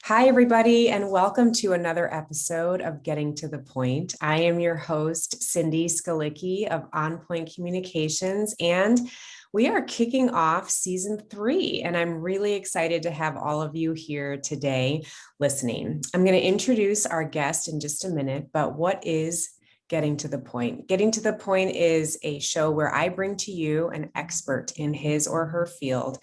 Hi, everybody, and welcome to another episode of Getting to the Point. I am your host, Cindy Skalicki of On Point Communications, and we are kicking off season 3, and I'm really excited to have all of you here today listening. I'm going to introduce our guest in just a minute, but what is Getting to the Point? Getting to the Point is a show where I bring to you an expert in his or her field,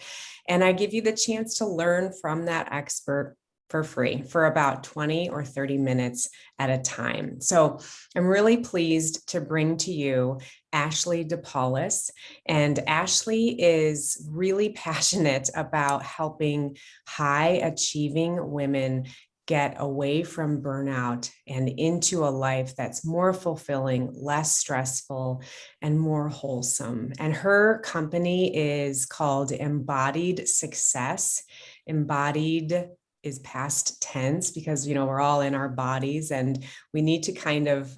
and I give you the chance to learn from that expert for free for about 20 or 30 minutes at a time. So I'm really pleased to bring to you Ashely DePaulis. And Ashely is really passionate about helping high achieving women get away from burnout and into a life that's more fulfilling, less stressful, and more wholesome. And her company is called Embodied Success. Embodied is past tense because, we're all in our bodies and we need to kind of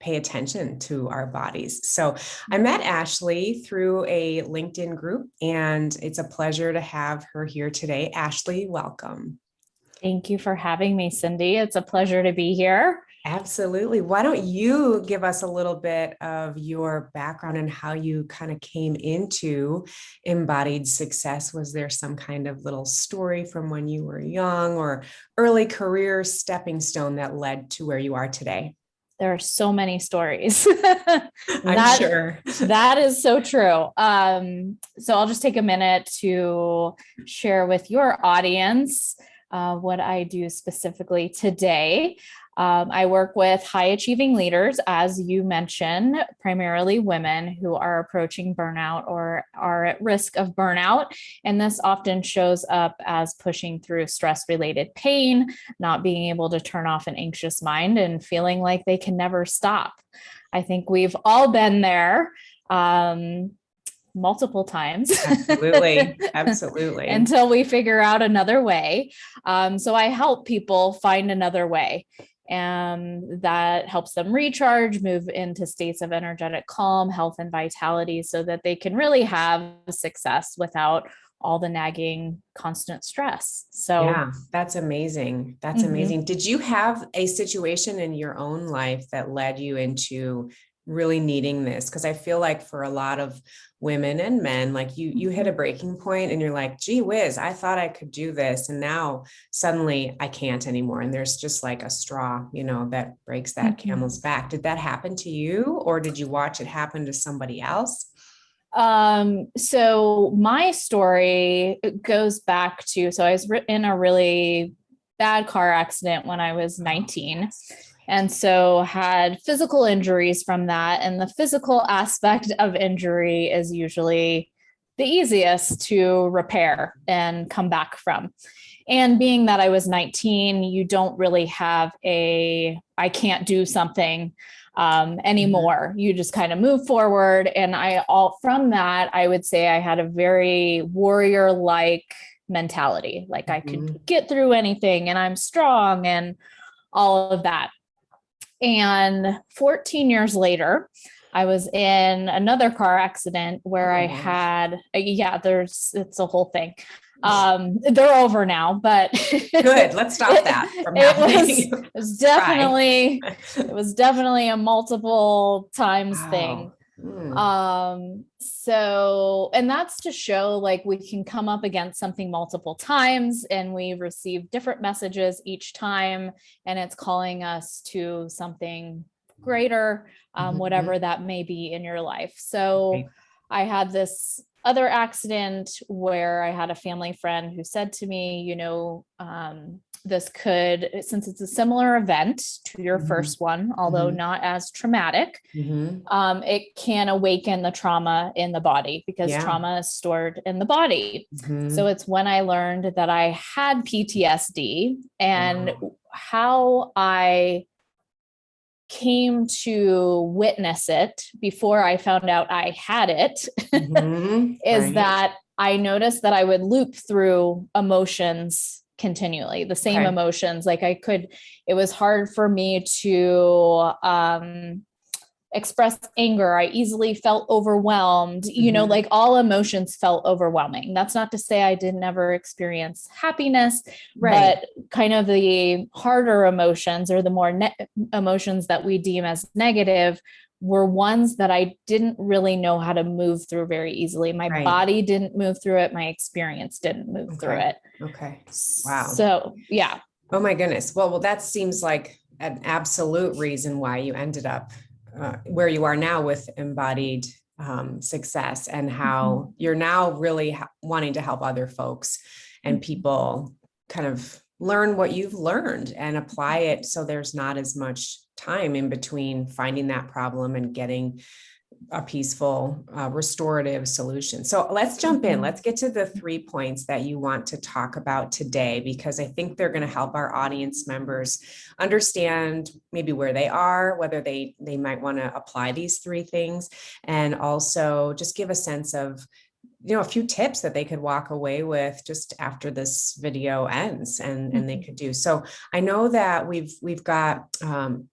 pay attention to our bodies. So I met Ashely through a LinkedIn group, and it's a pleasure to have her here today. Ashely, welcome. Thank you for having me, Cindy. It's a pleasure to be here. Absolutely. Why don't you give us a little bit of your background and how you kind of came into embodied success? Was there some kind of little story from when you were young or early career stepping stone that led to where you are today? There are so many stories. I'm sure. That is so true. So I'll just take a minute to share with your audience what I do specifically today. I work with high achieving leaders, as you mentioned, primarily women who are approaching burnout or are at risk of burnout. And this often shows up as pushing through stress related pain, not being able to turn off an anxious mind, and feeling like they can never stop. I think we've all been there. Multiple times. Absolutely. Until we figure out another way. So I help people find another way. And that helps them recharge, move into states of energetic calm, health, and vitality so that they can really have success without all the nagging, constant stress. So yeah, that's amazing. That's amazing. Did you have a situation in your own life that led you into really needing this? Because I feel like for a lot of women and men, like you hit a breaking point and you're like, gee whiz, I thought I could do this, and now suddenly I can't anymore. And there's just like a straw, that breaks that camel's back. Did that happen to you, or did you watch it happen to somebody else? So my story goes back to, so I was in a really bad car accident when I was 19. And so had physical injuries from that. And the physical aspect of injury is usually the easiest to repair and come back from. And being that I was 19, you don't really have I can't do something anymore. You just kind of move forward. And from that, I would say I had a very warrior-like mentality. Like I could get through anything and I'm strong and all of that. And 14 years later, I was in another car accident where I had, it's a whole thing. They're over now, but good. Let's stop that from happening. It was definitely a multiple times thing. So, and that's to show like we can come up against something multiple times and we receive different messages each time, and it's calling us to something greater, whatever that may be in your life. So I had this other accident where I had a family friend who said to me, this could, since it's a similar event to your first one, although not as traumatic, it can awaken the trauma in the body because trauma is stored in the body. So it's when I learned that I had PTSD and how I came to witness it before I found out I had it is that I noticed that I would loop through emotions continually, the same emotions. Like it was hard for me to express anger. I easily felt overwhelmed, like all emotions felt overwhelming. That's not to say I did never experience happiness, but kind of the harder emotions, or the more emotions that we deem as negative, were ones that I didn't really know how to move through very easily. My body didn't move through it. My experience didn't move through it. Okay. Wow. So yeah. Oh my goodness. Well, that seems like an absolute reason why you ended up where you are now with Embodied Success, and how you're now really wanting to help other folks and people kind of learn what you've learned and apply it, so there's not as much time in between finding that problem and getting a peaceful, restorative solution. So let's jump in. Let's get to the 3 points that you want to talk about today, because I think they're going to help our audience members understand maybe where they are, whether they might want to apply these 3 things, and also just give a sense of, a few tips that they could walk away with just after this video ends, and they could do. So I know that we've got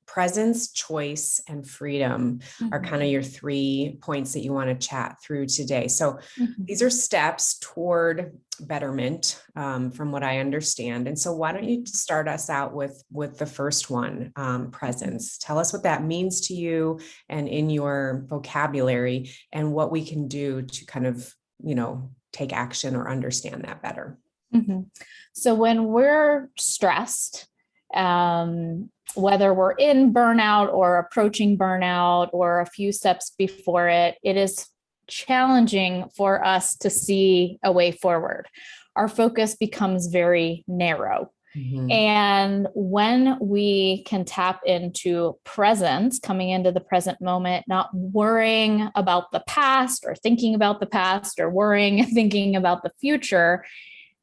presence, choice, and freedom are kind of your 3 points that you want to chat through today. So these are steps toward betterment, from what I understand. And so why don't you start us out with the first one, presence. Tell us what that means to you and in your vocabulary, and what we can do to kind of take action or understand that better. So when we're stressed, whether we're in burnout or approaching burnout or a few steps before it, it is challenging for us to see a way forward. Our focus becomes very narrow. And when we can tap into presence, coming into the present moment, not worrying about the past or thinking about the past, or worrying, thinking about the future,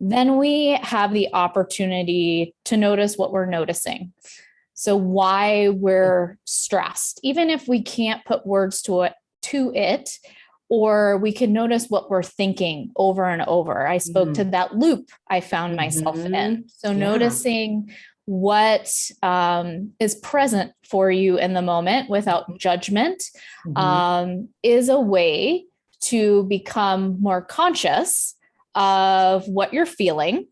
then we have the opportunity to notice what we're noticing. So why we're stressed, even if we can't put words to it, or we can notice what we're thinking over and over. I spoke to that loop I found myself in. So noticing what is present for you in the moment without judgment is a way to become more conscious of what you're feeling,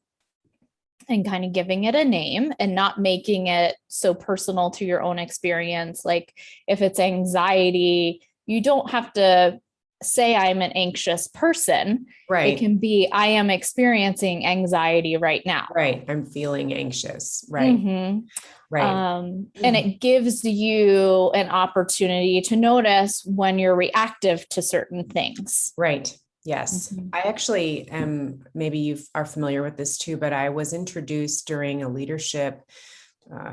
and kind of giving it a name, and not making it so personal to your own experience. Like if it's anxiety, you don't have to say I'm an anxious person. It can be, I am experiencing anxiety right now. I'm feeling anxious. And it gives you an opportunity to notice when you're reactive to certain things. Yes. I actually am, maybe you are familiar with this too, but I was introduced during a leadership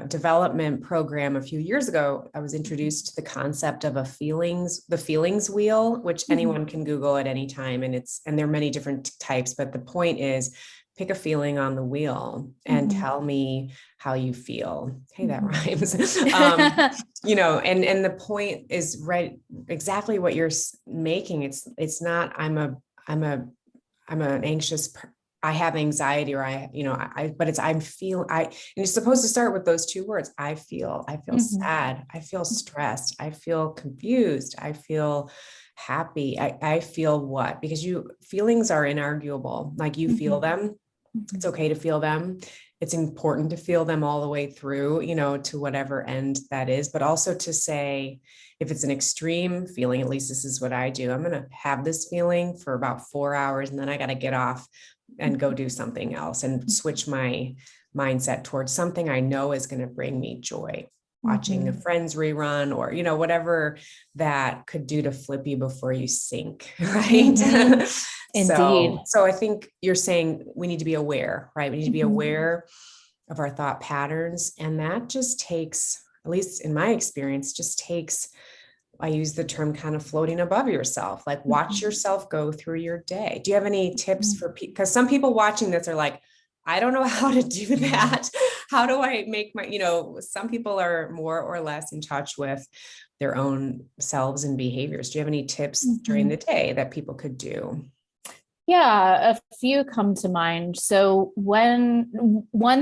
development program a few years ago. I was introduced to the concept of the feelings wheel, which anyone can Google at any time. And there are many different types, but the point is, pick a feeling on the wheel and tell me how you feel. Hey, that rhymes. And the point is exactly what you're making. It's not, I'm an anxious I have anxiety, or but it's, and you're supposed to start with those 2 words. I feel sad. I feel stressed. I feel confused. I feel happy. I feel what? Because feelings are inarguable. Like you feel them. It's okay to feel them. It's important to feel them all the way through, to whatever end that is, but also to say, if it's an extreme feeling, at least this is what I do. I'm going to have this feeling for about 4 hours, and then I got to get off and go do something else and switch my mindset towards something I know is going to bring me joy. Watching a Friends rerun, or, whatever that could do to flip you before you sink. Right. Indeed. So I think you're saying we need to be aware, right? We need to be aware of our thought patterns. And that just takes, at least in my experience, I use the term kind of floating above yourself, like watch yourself go through your day. Do you have any tips for people? Because some people watching this are like, I don't know how to do that. How do I make some people are more or less in touch with their own selves and behaviors. Do you have any tips during the day that people could do? Yeah, a few come to mind. So one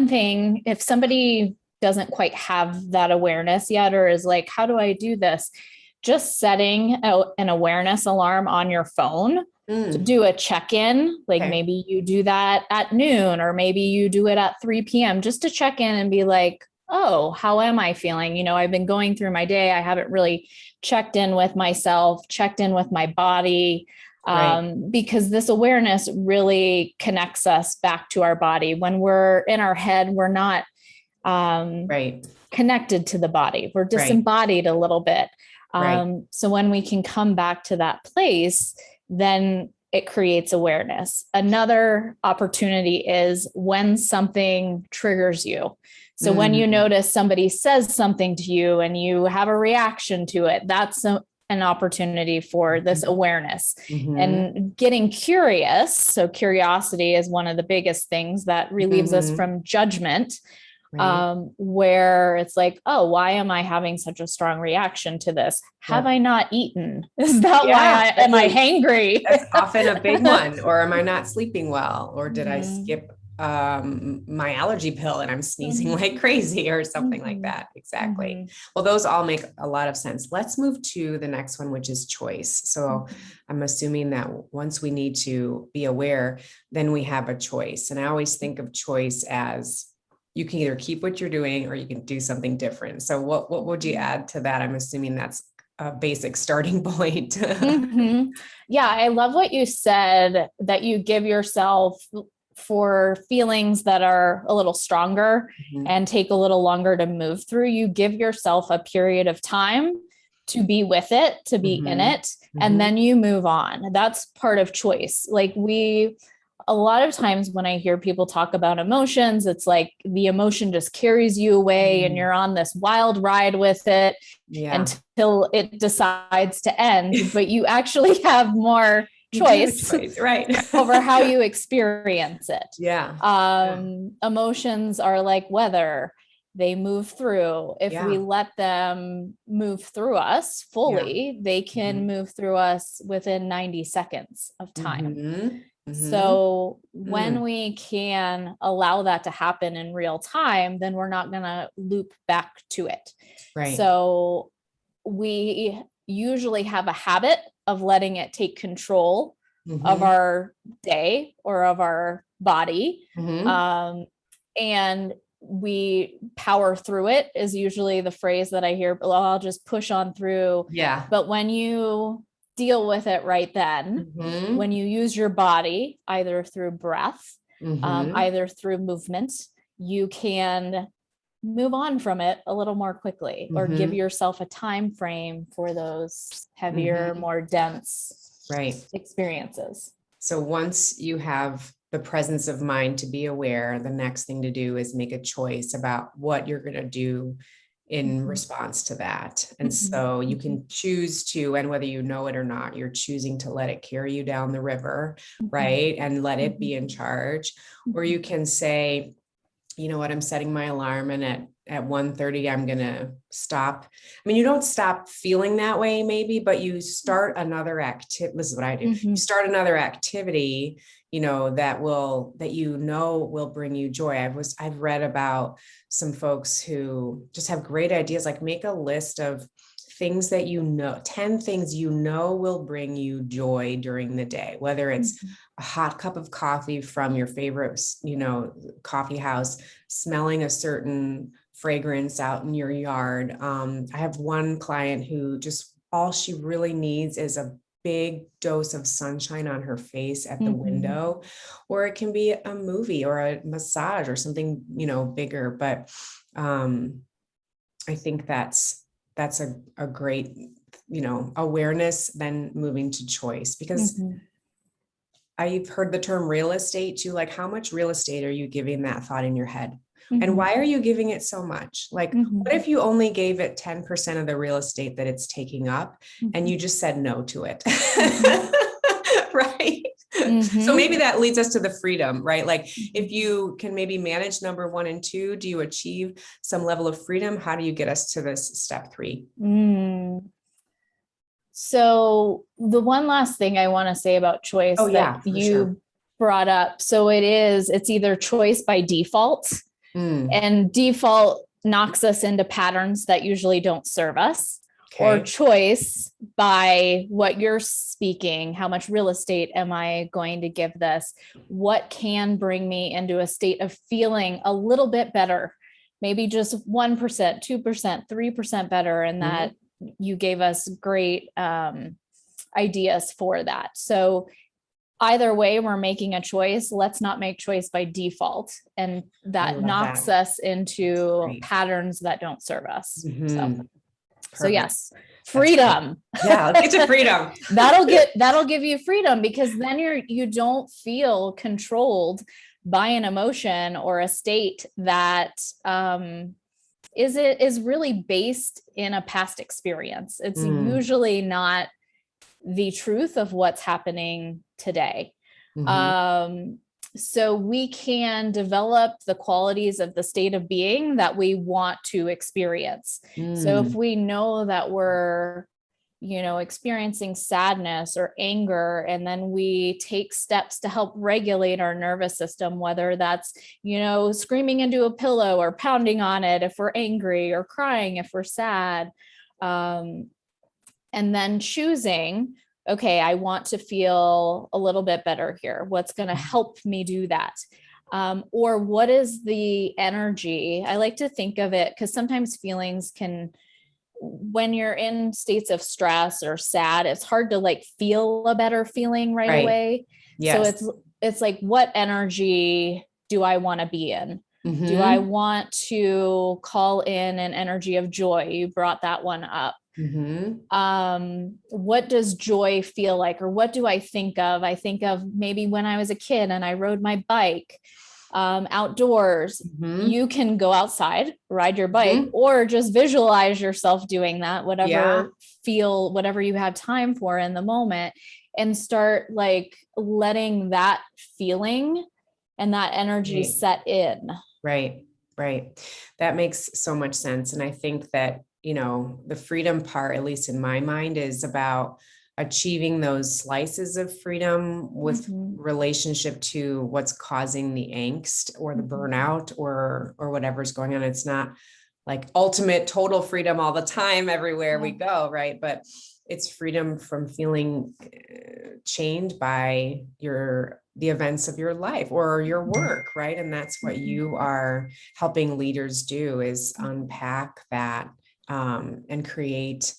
thing, if somebody doesn't quite have that awareness yet, or is like, how do I do this? just setting an awareness alarm on your phone to do a check-in. Like maybe you do that at noon, or maybe you do it at 3 p.m. just to check in and be like, oh, how am I feeling? You know, I've been going through my day. I haven't really checked in with myself, checked in with my body, because this awareness really connects us back to our body. When we're in our head, we're not connected to the body. We're disembodied a little bit. So when we can come back to that place, then it creates awareness. Another opportunity is when something triggers you. So when you notice somebody says something to you and you have a reaction to it, that's an opportunity for this awareness and getting curious. So curiosity is one of the biggest things that relieves us from judgment. Where it's like, oh, why am I having such a strong reaction to this? Have I not eaten? Is that why am I hangry? That's often a big one. Or am I not sleeping well? Or did I skip my allergy pill and I'm sneezing like crazy or something like that? Exactly. Well, those all make a lot of sense. Let's move to the next one, which is choice. So I'm assuming that once we need to be aware, then we have a choice. And I always think of choice as you can either keep what you're doing or you can do something different. So what would you add to that? I'm assuming that's a basic starting point. Yeah, I love what you said, that you give yourself for feelings that are a little stronger and take a little longer to move through. You give yourself a period of time to be with it, to be in it, and then you move on. That's part of choice. Like a lot of times when I hear people talk about emotions, it's like the emotion just carries you away and you're on this wild ride with it until it decides to end, but you actually have more choice over how you experience it. Emotions are like weather. They move through. If we let them move through us fully, they can move through us within 90 seconds of time. So when we can allow that to happen in real time, then we're not going to loop back to it. So we usually have a habit of letting it take control of our day or of our body. And we power through it is usually the phrase that I hear, well, I'll just push on through. But when you deal with it right then, when you use your body, either through breath, either through movement, you can move on from it a little more quickly, or give yourself a time frame for those heavier, more dense experiences. So once you have the presence of mind to be aware, the next thing to do is make a choice about what you're going to do in response to that. And so you can choose to, and whether you know it or not, you're choosing to let it carry you down the river, right? And let it be in charge. Or you can say, you know what, I'm setting my alarm and at 1:30, I'm going to stop. I mean, you don't stop feeling that way maybe, but you start another activity. This is what I do. You start another activity, that will bring you joy. I've read about some folks who just have great ideas, like make a list of things that 10 things will bring you joy during the day, whether it's a hot cup of coffee from your favorite, coffee house, smelling a certain fragrance out in your yard. I have one client who just all she really needs is a big dose of sunshine on her face at the window, or it can be a movie or a massage or something, bigger. But I think that's a great, awareness, then moving to choice, because I've heard the term real estate too. Like, how much real estate are you giving that thought in your head? And why are you giving it so much? Like, what if you only gave it 10% of the real estate that it's taking up and you just said no to it? Right. So maybe that leads us to the freedom, right? Like, if you can maybe manage number 1 and 2, do you achieve some level of freedom? How do you get us to this step 3? So the one last thing I want to say about choice you brought up. So it's either choice by default, and default knocks us into patterns that usually don't serve us, or choice by what you're speaking. How much real estate am I going to give this? What can bring me into a state of feeling a little bit better? Maybe just 1%, 2%, 3% better. And that you gave us great ideas for that. So either way, we're making a choice. Let's not make choice by default. And that knocks us into patterns that don't serve us. So yes, freedom. Yeah, let's get to freedom. that'll give you freedom, because then you don't feel controlled by an emotion or a state that is really based in a past experience. It's usually not the truth of what's happening today. So we can develop the qualities of the state of being that we want to experience. So if we know that we're, experiencing sadness or anger, and then we take steps to help regulate our nervous system, whether that's, screaming into a pillow or pounding on it if we're angry, or crying if we're sad, and then choosing, okay, I want to feel a little bit better here. What's going to help me do that? Or what is the energy? I like to think of it, because sometimes feelings can, when you're in states of stress or sad, it's hard to feel a better feeling right away. Yes. So it's like, what energy do I want to be in? Do I want to call in an energy of joy? You brought that one up. What does joy feel like? Or what do I think of? I think of maybe when I was a kid and I rode my bike outdoors. You can go outside, ride your bike, or just visualize yourself doing that, whatever you have time for in the moment, and start letting that feeling and that energy set in. Right. That makes so much sense. And I think that, the freedom part, at least in my mind, is about achieving those slices of freedom with relationship to what's causing the angst or the burnout or whatever's going on. It's not ultimate total freedom all the time, everywhere we go. Right. But it's freedom from feeling chained by the events of your life or your work. Right. And that's what you are helping leaders do, is unpack that and create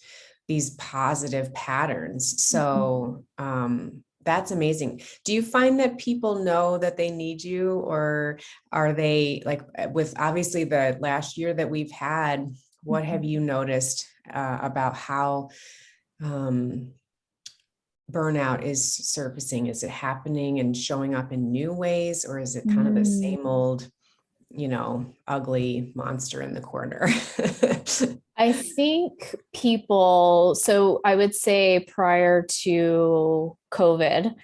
these positive patterns. So that's amazing. Do you find that people know that they need you, or are they with obviously the last year that we've had, what have you noticed about how burnout is surfacing? Is it happening and showing up in new ways, or is it kind of the same old, ugly monster in the corner? I think people, so I would say prior to COVID,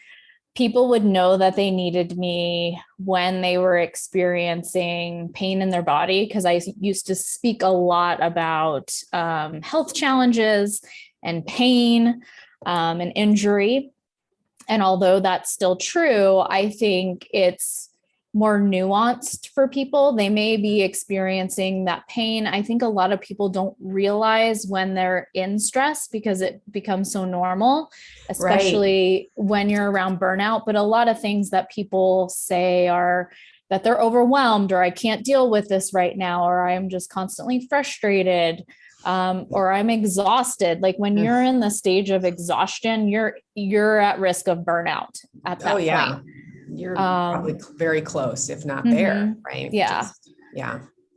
people would know that they needed me when they were experiencing pain in their body, because I used to speak a lot about health challenges and pain and injury. And although that's still true, I think it's more nuanced for people. They may be experiencing that pain. I think a lot of people don't realize when they're in stress, because it becomes so normal, especially when you're around burnout. But a lot of things that people say are that they're overwhelmed, or I can't deal with this right now, or I'm just constantly frustrated, or I'm exhausted. When you're in the stage of exhaustion, you're at risk of burnout at that point. You're probably very close, if not there, right? Yeah.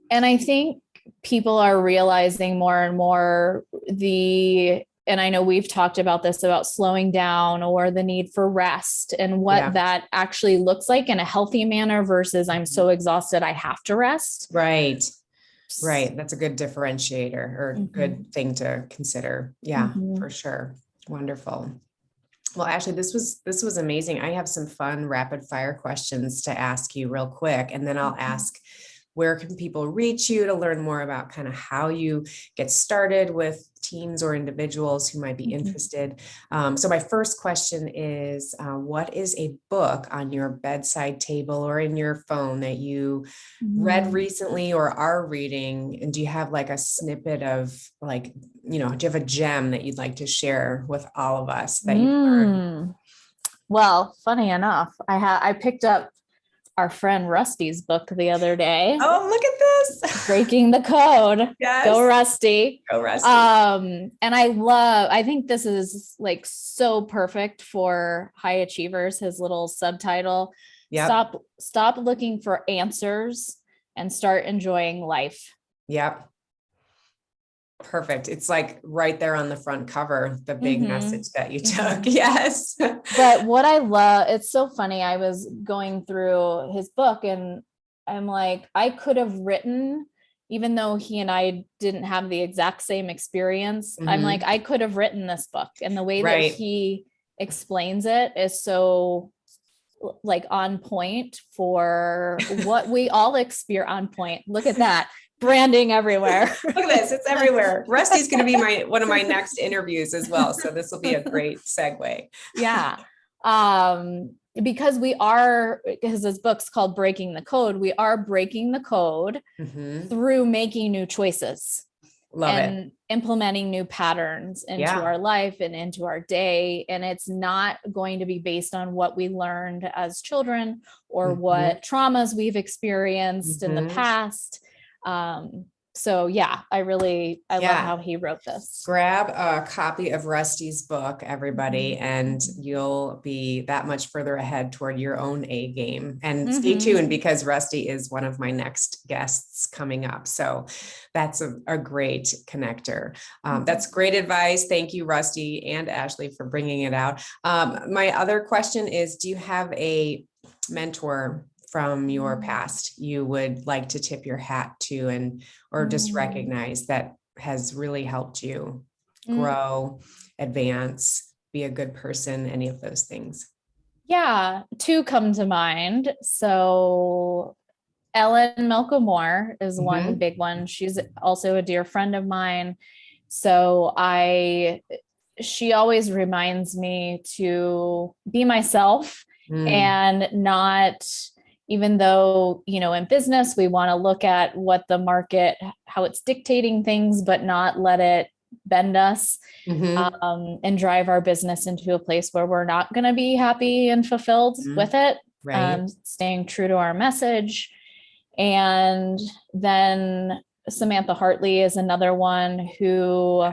And I think people are realizing more and more and I know we've talked about this, about slowing down or the need for rest, and what that actually looks like in a healthy manner versus I'm so exhausted, I have to rest. Right. That's a good differentiator, or good thing to consider. Yeah, for sure. Wonderful. Well, Ashely, this was amazing. I have some fun rapid fire questions to ask you real quick, and then I'll ask where can people reach you to learn more about kind of how you get started with teams or individuals who might be interested? So my first question is, what is a book on your bedside table or in your phone that you read recently or are reading? And do you have like a snippet of like, do you have a gem that you'd like to share with all of us that you've learned? Well, funny enough, I picked up our friend Rusty's book the other day. Oh, look at this. Breaking the Code. Yes. Go Rusty. Go Rusty. And I think this is like so perfect for high achievers. His little subtitle, stop looking for answers and start enjoying life. Yep. Perfect. It's like right there on the front cover, the big message that you took. Yes. But what I love, it's so funny. I was going through his book and I'm like, I could have written, even though he and I didn't have the exact same experience. I'm like, I could have written this book. And the way that he explains it is so like on point for what we all experience. On point. Look at that. Branding everywhere. Look at this. It's everywhere. Rusty's going to be one of my next interviews as well. So this will be a great segue. Yeah. Because his book's called Breaking the Code. We are breaking the code through making new choices. Love and it. Implementing new patterns into our life and into our day. And it's not going to be based on what we learned as children or what traumas we've experienced in the past. So yeah, I love how he wrote this. Grab a copy of Rusty's book, everybody, and you'll be that much further ahead toward your own A game. And stay tuned because Rusty is one of my next guests coming up. So that's a great connector. That's great advice. Thank you, Rusty and Ashely, for bringing it out. My other question is, do you have a mentor from your past you would like to tip your hat to or just recognize that has really helped you grow, advance, be a good person, any of those things? Yeah, two come to mind. So Ellen Milkamore is one big one. She's also a dear friend of mine. So she always reminds me to be myself and not, even though, in business, we want to look at what the market, how it's dictating things, but not let it bend us and drive our business into a place where we're not going to be happy and fulfilled with it. Right. Staying true to our message. And then Samantha Hartley is another one who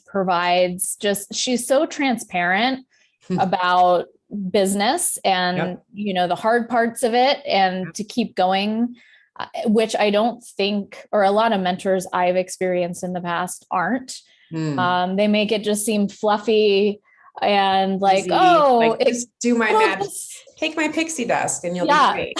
provides she's so transparent about business and, the hard parts of it and to keep going, which I don't think, or a lot of mentors I've experienced in the past aren't. They make it just seem fluffy and like, easy. Just do my magic. Take my pixie dust and you'll be great.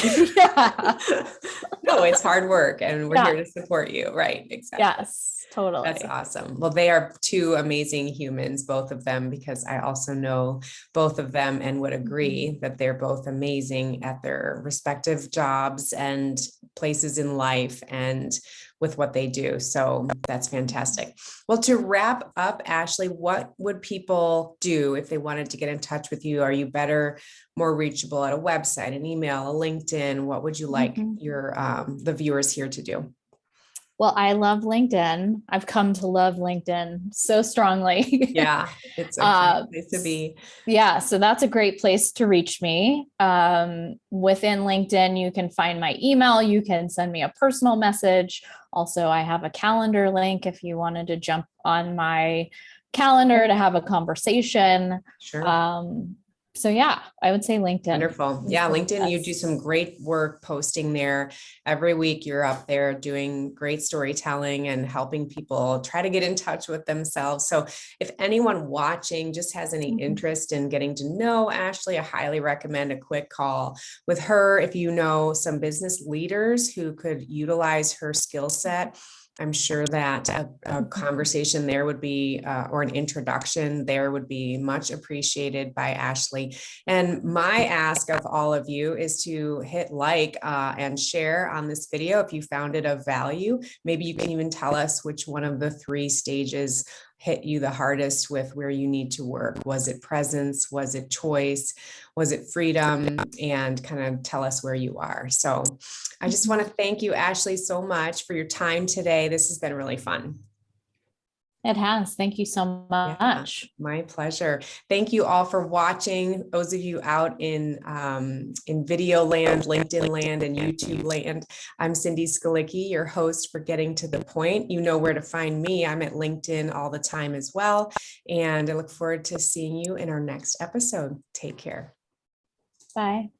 No, it's hard work and we're here to support you. Right. Exactly. Yes, totally. That's awesome. Well, they are two amazing humans, both of them, because I also know both of them and would agree that they're both amazing at their respective jobs and places in life and with what they do. So that's fantastic. Well, to wrap up, Ashely, what would people do if they wanted to get in touch with you? Are you more reachable at a website, an email, a LinkedIn? What would you like the viewers here to do? Well, I love LinkedIn. I've come to love LinkedIn so strongly. Yeah, it's a place to be. Yeah, so that's a great place to reach me. Within LinkedIn, you can find my email. You can send me a personal message. Also, I have a calendar link if you wanted to jump on my calendar to have a conversation. Sure. So yeah, I would say LinkedIn. Wonderful. Yeah, LinkedIn, you do some great work posting there. Every week you're up there doing great storytelling and helping people try to get in touch with themselves. So if anyone watching just has any interest in getting to know Ashely, I highly recommend a quick call with her. If you know some business leaders who could utilize her skill set, I'm sure that a conversation there would be, or an introduction there would be much appreciated by Ashely. And my ask of all of you is to hit like and share on this video if you found it of value. Maybe you can even tell us which one of the 3 stages hit you the hardest with where you need to work. Was it presence? Was it choice? Was it freedom? And kind of tell us where you are. So I just want to thank you, Ashely, so much for your time today. This has been really fun. It has. Thank you so much. Yeah, my pleasure. Thank you all for watching. Those of you out in video land, LinkedIn land, and YouTube land. I'm Cindy Skalicki, your host for Getting to the Point. You know where to find me. I'm at LinkedIn all the time as well. And I look forward to seeing you in our next episode. Take care. Bye.